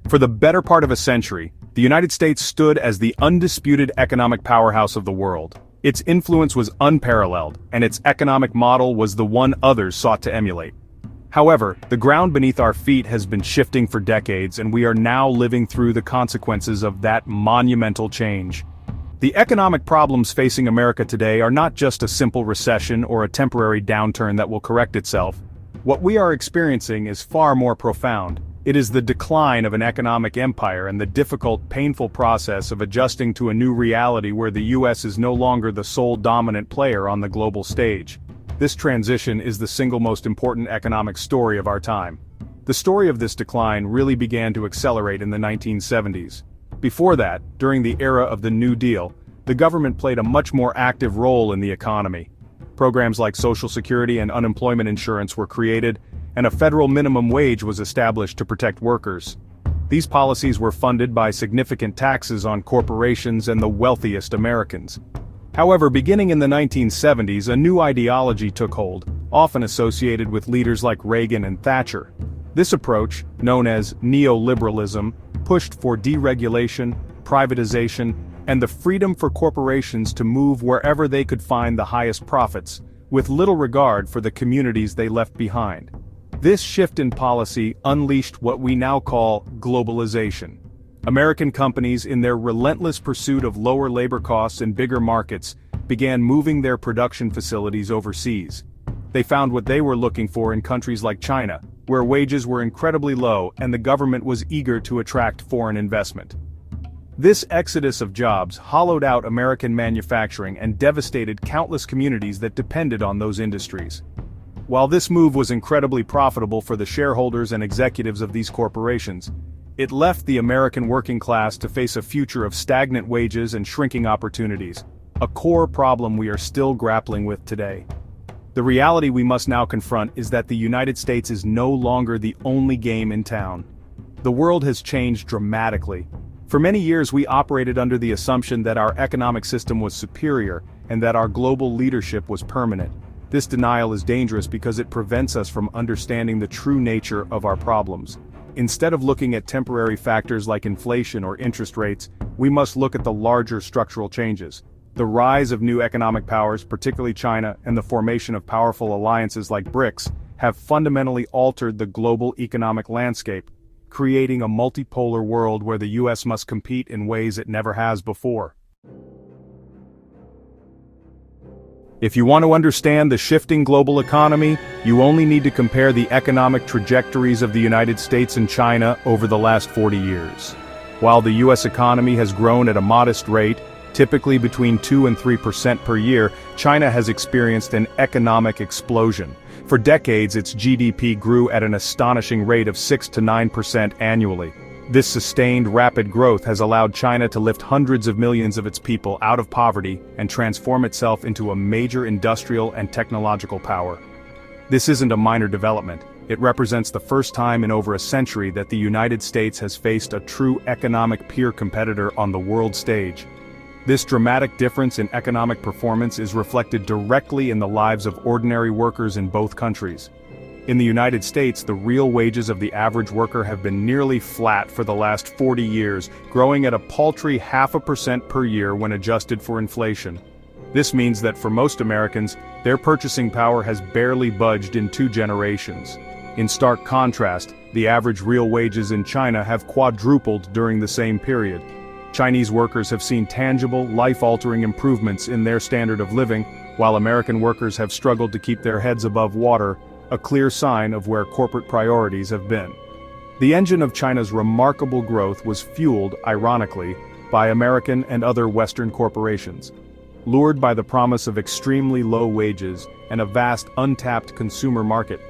For the better part of a century, the United States stood as the undisputed economic powerhouse of the world. Its influence was unparalleled, and its economic model was the one others sought to emulate. However, the ground beneath our feet has been shifting for decades, and we are now living through the consequences of that monumental change. The economic problems facing America today are not just a simple recession or a temporary downturn that will correct itself. What we are experiencing is far more profound. It is the decline of an economic empire and the difficult, painful process of adjusting to a new reality where the US is no longer the sole dominant player on the global stage. This transition is the single most important economic story of our time. The story of this decline really began to accelerate in the 1970s. Before that, during the era of the New Deal, the government played a much more active role in the economy. Programs like Social Security and unemployment insurance were created, and a federal minimum wage was established to protect workers. These policies were funded by significant taxes on corporations and the wealthiest Americans. However, beginning in the 1970s, a new ideology took hold, often associated with leaders like Reagan and Thatcher. This approach, known as neoliberalism, pushed for deregulation, privatization, and the freedom for corporations to move wherever they could find the highest profits, with little regard for the communities they left behind. This shift in policy unleashed what we now call globalization. American companies, in their relentless pursuit of lower labor costs and bigger markets, began moving their production facilities overseas. They found what they were looking for in countries like China, where wages were incredibly low and the government was eager to attract foreign investment. This exodus of jobs hollowed out American manufacturing and devastated countless communities that depended on those industries. While this move was incredibly profitable for the shareholders and executives of these corporations, it left the American working class to face a future of stagnant wages and shrinking opportunities, a core problem we are still grappling with today. The reality we must now confront is that the United States is no longer the only game in town. The world has changed dramatically. For many years we operated under the assumption that our economic system was superior and that our global leadership was permanent. This denial is dangerous because it prevents us from understanding the true nature of our problems. Instead of looking at temporary factors like inflation or interest rates, we must look at the larger structural changes. The rise of new economic powers, particularly China, and the formation of powerful alliances like BRICS, have fundamentally altered the global economic landscape, creating a multipolar world where the US must compete in ways it never has before. If you want to understand the shifting global economy, you only need to compare the economic trajectories of the United States and China over the last 40 years. While the US economy has grown at a modest rate, typically between 2 and 3% per year, China has experienced an economic explosion. For decades, its GDP grew at an astonishing rate of 6 to 9% annually. This sustained rapid growth has allowed China to lift hundreds of millions of its people out of poverty and transform itself into a major industrial and technological power. This isn't a minor development. It represents the first time in over a century that the United States has faced a true economic peer competitor on the world stage. This dramatic difference in economic performance is reflected directly in the lives of ordinary workers in both countries. In the United States, the real wages of the average worker have been nearly flat for the last 40 years, growing at a paltry 0.5% per year when adjusted for inflation. This means that for most Americans, their purchasing power has barely budged in 2 generations. In stark contrast, the average real wages in China have quadrupled during the same period. Chinese workers have seen tangible, life-altering improvements in their standard of living, while American workers have struggled to keep their heads above water, a clear sign of where corporate priorities have been. The engine of China's remarkable growth was fueled, ironically, by American and other Western corporations. Lured by the promise of extremely low wages and a vast untapped consumer market,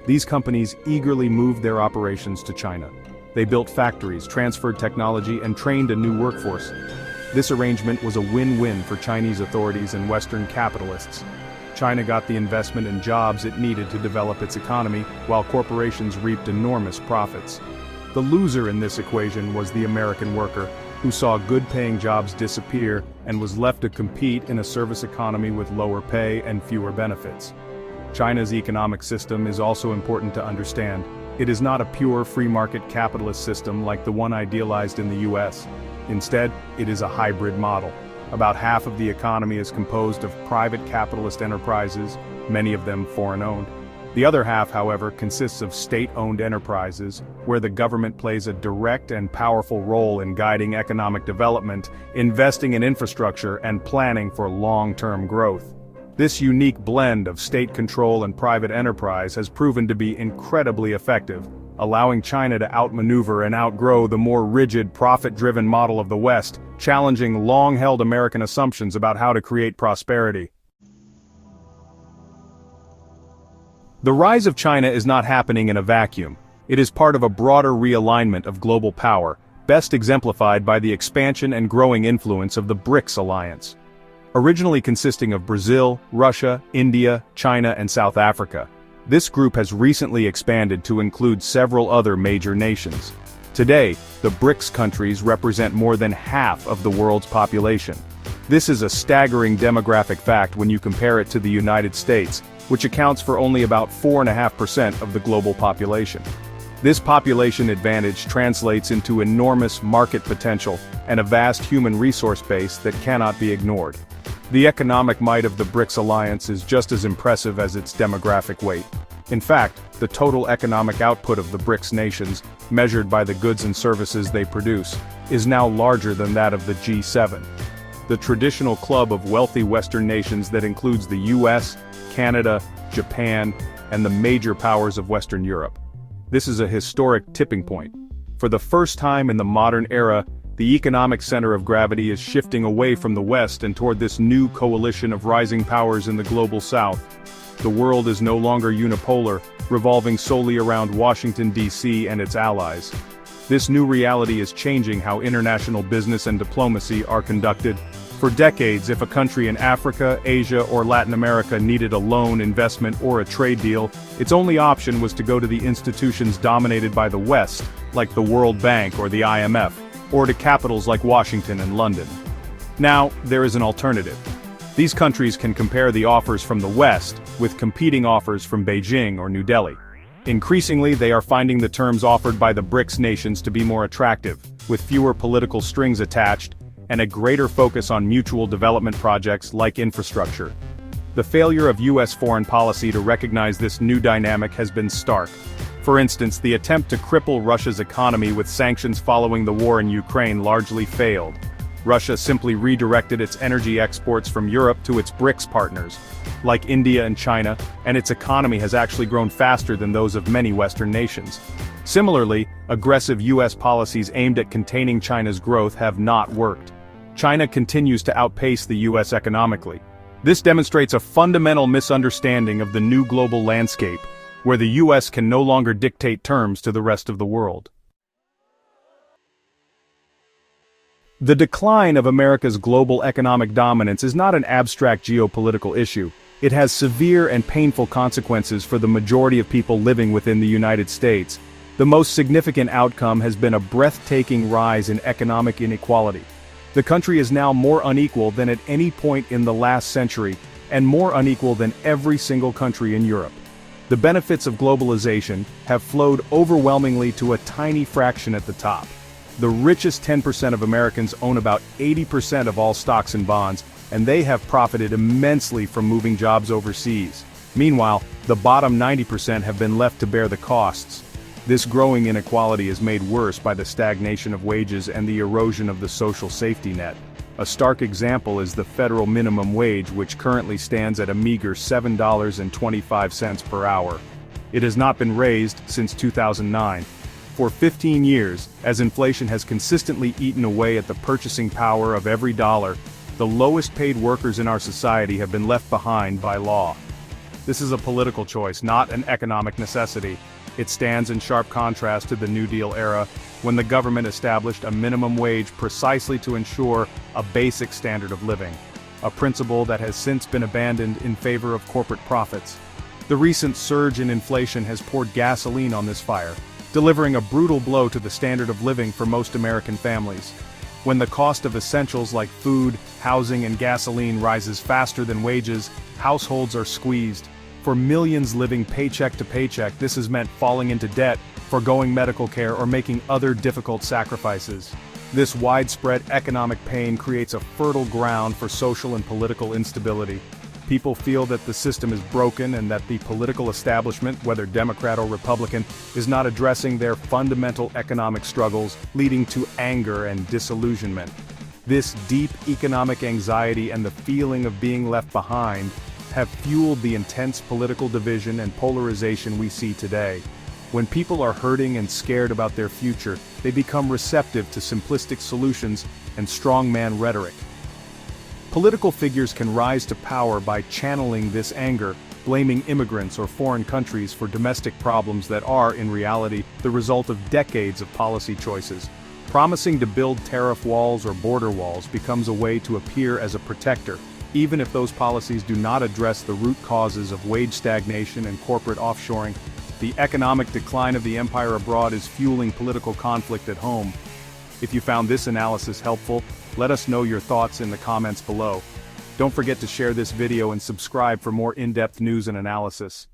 these companies eagerly moved their operations to China. They built factories, transferred technology, and trained a new workforce. This arrangement was a win-win for Chinese authorities and Western capitalists. China got the investment and jobs it needed to develop its economy, while corporations reaped enormous profits. The loser in this equation was the American worker, who saw good-paying jobs disappear and was left to compete in a service economy with lower pay and fewer benefits. China's economic system is also important to understand. It is not a pure free market capitalist system like the one idealized in the US. Instead, it is a hybrid model. About half of the economy is composed of private capitalist enterprises, many of them foreign-owned. The other half, however, consists of state-owned enterprises, where the government plays a direct and powerful role in guiding economic development, investing in infrastructure, and planning for long-term growth. This unique blend of state control and private enterprise has proven to be incredibly effective, allowing China to outmaneuver and outgrow the more rigid, profit-driven model of the West, challenging long-held American assumptions about how to create prosperity. The rise of China is not happening in a vacuum. It is part of a broader realignment of global power, best exemplified by the expansion and growing influence of the BRICS alliance. Originally consisting of Brazil, Russia, India, China, and South Africa, this group has recently expanded to include several other major nations. Today, the BRICS countries represent more than half of the world's population. This is a staggering demographic fact when you compare it to the United States, which accounts for only about 4.5% of the global population. This population advantage translates into enormous market potential and a vast human resource base that cannot be ignored. The economic might of the BRICS alliance is just as impressive as its demographic weight. In fact, the total economic output of the BRICS nations, measured by the goods and services they produce, is now larger than that of the G7. The traditional club of wealthy Western nations that includes the US, Canada, Japan, and the major powers of Western Europe. This is a historic tipping point. For the first time in the modern era, the economic center of gravity is shifting away from the West and toward this new coalition of rising powers in the global South. The world is no longer unipolar, revolving solely around Washington, D.C. and its allies. This new reality is changing how international business and diplomacy are conducted. For decades, if a country in Africa, Asia, or Latin America needed a loan, investment, or a trade deal, its only option was to go to the institutions dominated by the West, like the World Bank or the IMF, or to capitals like Washington and London. Now, there is an alternative. These countries can compare the offers from the West with competing offers from Beijing or New Delhi. Increasingly, they are finding the terms offered by the BRICS nations to be more attractive, with fewer political strings attached, and a greater focus on mutual development projects like infrastructure. The failure of US foreign policy to recognize this new dynamic has been stark. For instance, the attempt to cripple Russia's economy with sanctions following the war in Ukraine largely failed. Russia simply redirected its energy exports from Europe to its BRICS partners, like India and China, and its economy has actually grown faster than those of many Western nations. Similarly, aggressive US policies aimed at containing China's growth have not worked. China continues to outpace the US economically. This demonstrates a fundamental misunderstanding of the new global landscape, where the US can no longer dictate terms to the rest of the world. The decline of America's global economic dominance is not an abstract geopolitical issue. It has severe and painful consequences for the majority of people living within the United States. The most significant outcome has been a breathtaking rise in economic inequality. The country is now more unequal than at any point in the last century, and more unequal than every single country in Europe. The benefits of globalization have flowed overwhelmingly to a tiny fraction at the top. The richest 10% of Americans own about 80% of all stocks and bonds, and they have profited immensely from moving jobs overseas. Meanwhile, the bottom 90% have been left to bear the costs. This growing inequality is made worse by the stagnation of wages and the erosion of the social safety net. A stark example is the federal minimum wage, which currently stands at a meager $7.25 per hour. It has not been raised since 2009. For 15 years, as inflation has consistently eaten away at the purchasing power of every dollar, the lowest paid workers in our society have been left behind by law. This is a political choice, not an economic necessity. It stands in sharp contrast to the New Deal era, when the government established a minimum wage precisely to ensure a basic standard of living, a principle that has since been abandoned in favor of corporate profits. The recent surge in inflation has poured gasoline on this fire, delivering a brutal blow to the standard of living for most American families. When the cost of essentials like food, housing, and gasoline rises faster than wages, households are squeezed. For millions living paycheck to paycheck, this has meant falling into debt, foregoing medical care, or making other difficult sacrifices. This widespread economic pain creates a fertile ground for social and political instability. People feel that the system is broken and that the political establishment, whether Democrat or Republican, is not addressing their fundamental economic struggles, leading to anger and disillusionment. This deep economic anxiety and the feeling of being left behind have fueled the intense political division and polarization we see today. When people are hurting and scared about their future, they become receptive to simplistic solutions and strongman rhetoric. Political figures can rise to power by channeling this anger, blaming immigrants or foreign countries for domestic problems that are, in reality, the result of decades of policy choices. Promising to build tariff walls or border walls becomes a way to appear as a protector, even if those policies do not address the root causes of wage stagnation and corporate offshoring. The economic decline of the empire abroad is fueling political conflict at home. If you found this analysis helpful, let us know your thoughts in the comments below. Don't forget to share this video and subscribe for more in-depth news and analysis.